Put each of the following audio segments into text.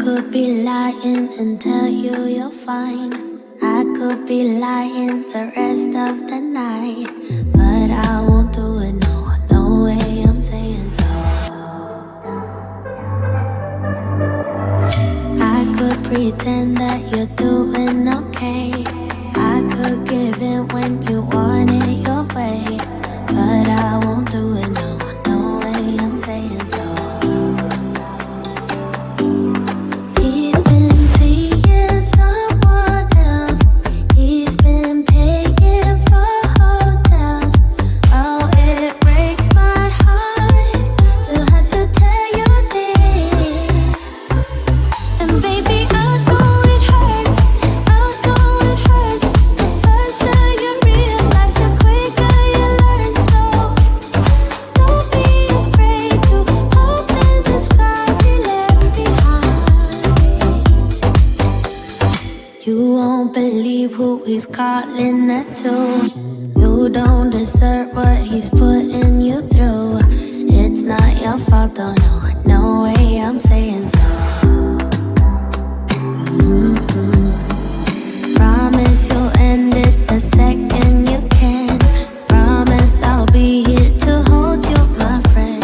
could be lying and tell you you're fine. I could be lying the rest of the night, but I won't do it, no, no way I'm saying so. I could pretend that you're doing okay. I could give in when you want it your way, but I won't do it, no, no way I'm saying so. He's been seeing someone else. He's been paying for hotels. Oh, it breaks my heart to have to tell you this. And baby, I know it hurts. I know it hurts. The faster you realize, the quicker you learn. So don't be afraid to open the scars you left behind. You won't believe who he's calling that to. You don't deserve what he's putting you through. It's not your fault, though, no, no way I'm saying so. Promise you'll end it the second you can. Promise I'll be here to hold you, my friend.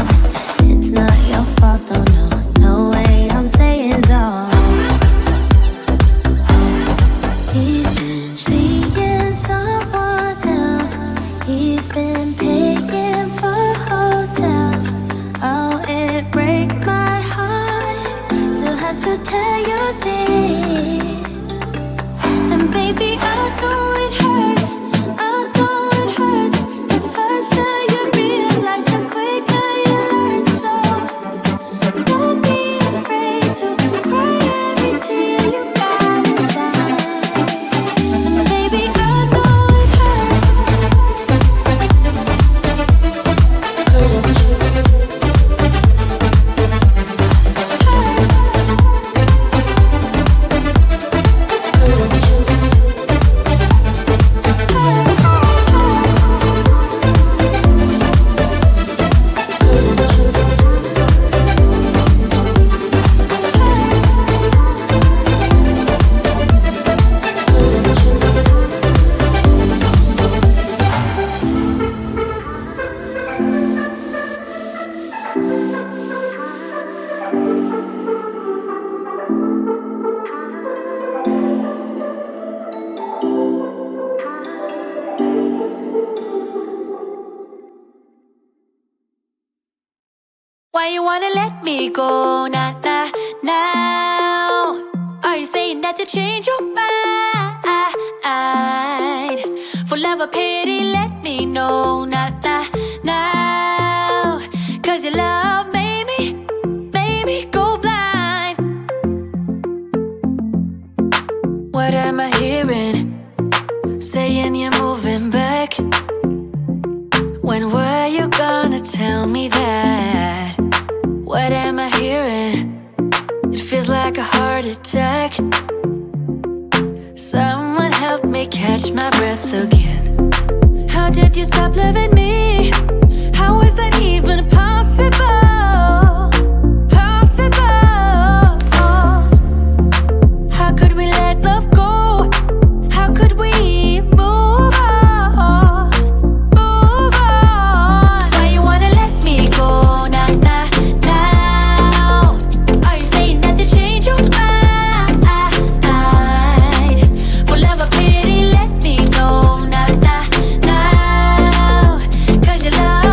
It's not your fault, though, no, no way I'm saying so. He's been seeing someone else. He's been paying for hotels. Oh, it breaks my heart to have to tell you this. And baby, I know it hurts. I know it hurts. The faster you realize, the quicker you learn. So don't be afraid to cry every tear you got inside. And baby, I know it hurts. Why you wanna let me go now? Are you saying that you change your mind? For love or pity, let me know now. Cause your love made me go blind. What am I hearing? Saying you're moving back. When were you gonna tell me that? What am I hearing? It feels like a heart attack. Someone help me catch my breath again. How did you stop loving me? How is that even possible? Possible. How could we let love go? How could we move on? Move on. Why you wanna let me go now? Are you saying that you change your mind? For love or pity, let me know now. Cause your love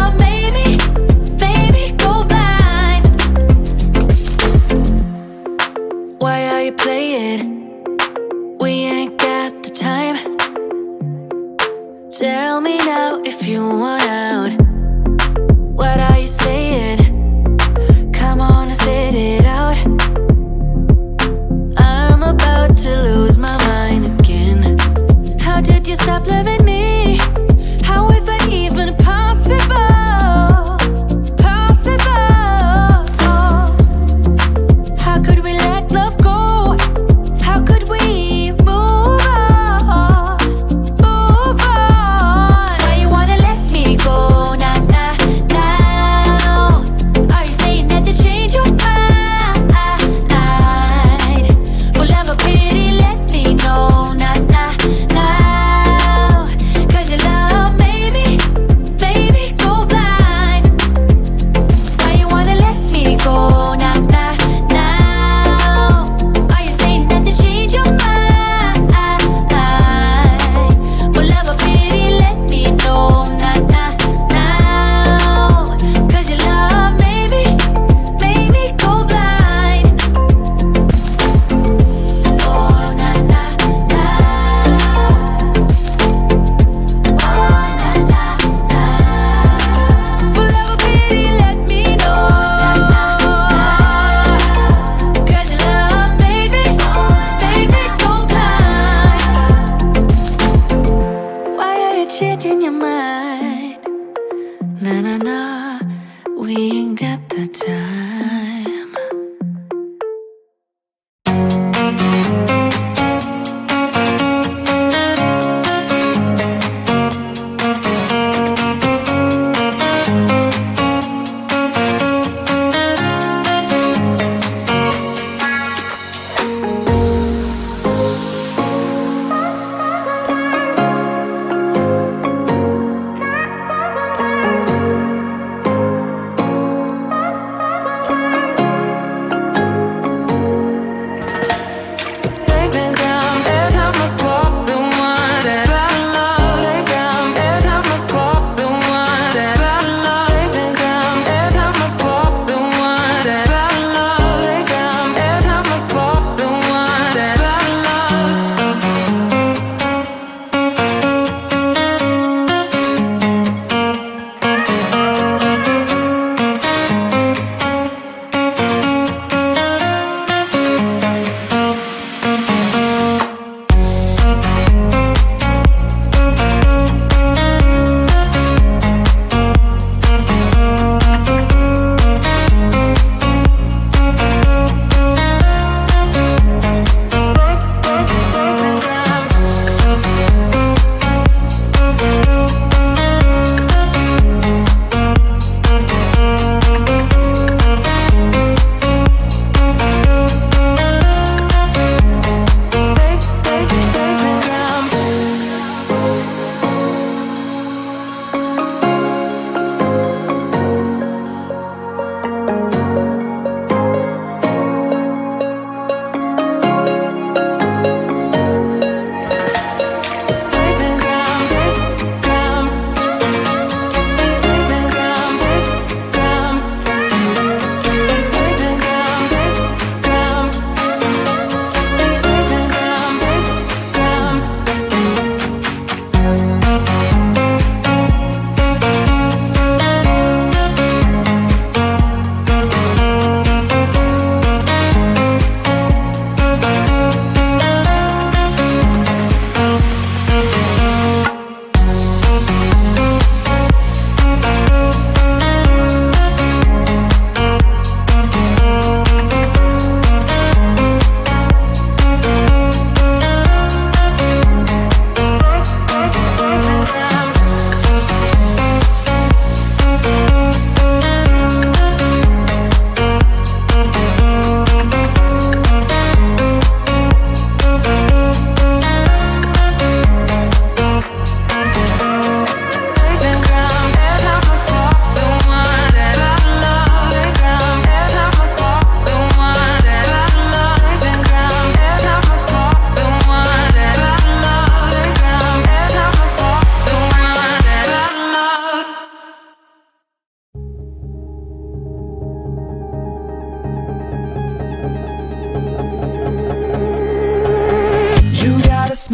at the time.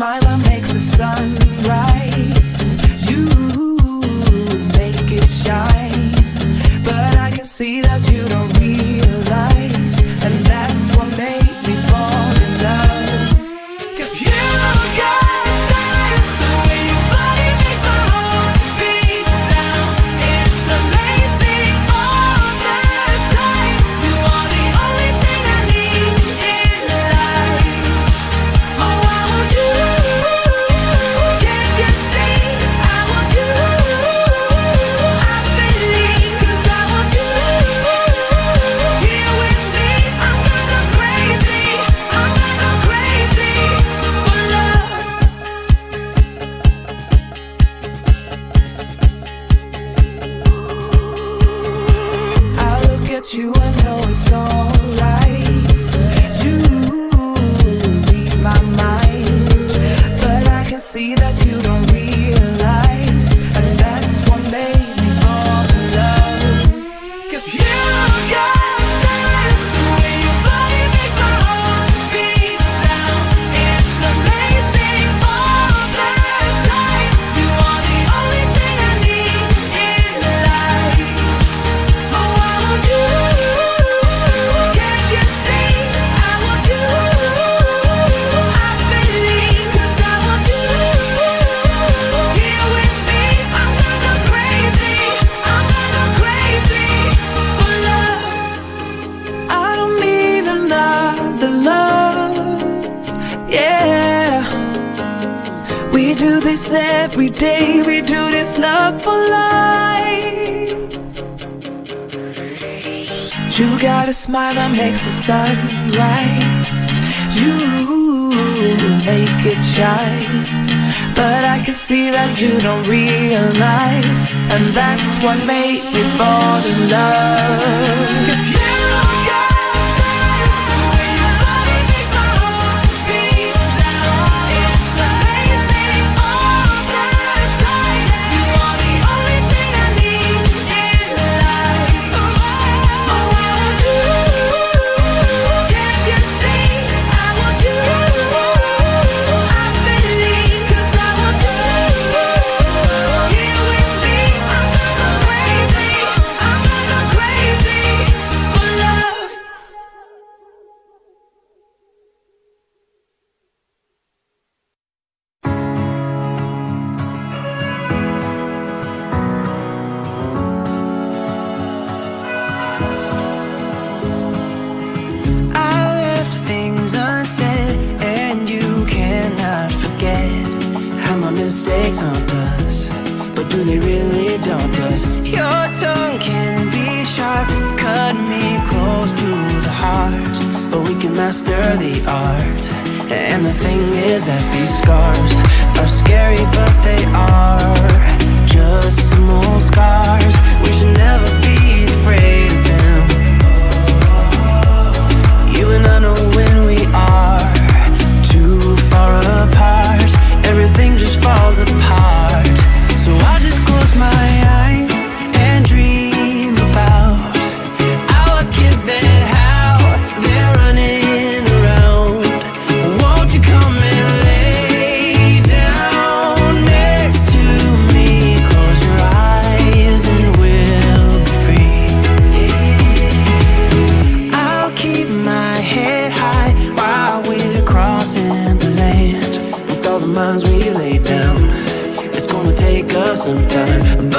smile that makes the sun rise. You make it shine, but I can see that you don't realize, and that's what made me fall in love. 'Cause you got style, the way your body makes my heart beat sound. It's amazing all the time. You are the only thing I need in life. Oh, I want you. Can't you see? I want you. I believe, 'cause I want you. Here with me, I'm gonna go crazy. I'm gonna go crazy for love. I look at you, I know it's alright. You read my mind, but I can see that you don't realize, and that's what made me fall in love. 'Cause you got style, the way your body makes my heart beat sound. It's amazing all the time. You are the only thing I need in life. Oh, I want you. do this every day. We do this love for life. You got a smile that makes the sun rise. You make it shine. But I can see that you don't realize, and that's what made me fall in love. 'Cause you got your body makes my heart beat sound. It's amazing all the time. You are the only thing I need in life. Oh, I want you. Can't you see? I want you. I believe, 'cause I want you here with me. I'm gonna go crazy. I'm gonna go crazy for love. I left things unsaid, and you cannot forget how my mistakes haunt us, but do they really daunt us? Your tongue can be sharp, cut me close to the heart, but we can master the art. And the thing is that these scars are scary, but they are just some old scars. We should never be afraid of them. You and I know when we are too far apart, everything just falls apart. So I just close my eyes and dream about our kids and how they're running around. Won't you come and lay down next to me? Close your eyes and we'll be free. I'll keep my head high while we're crossing the land. With all the minds we lay down, it's gonna take us some time,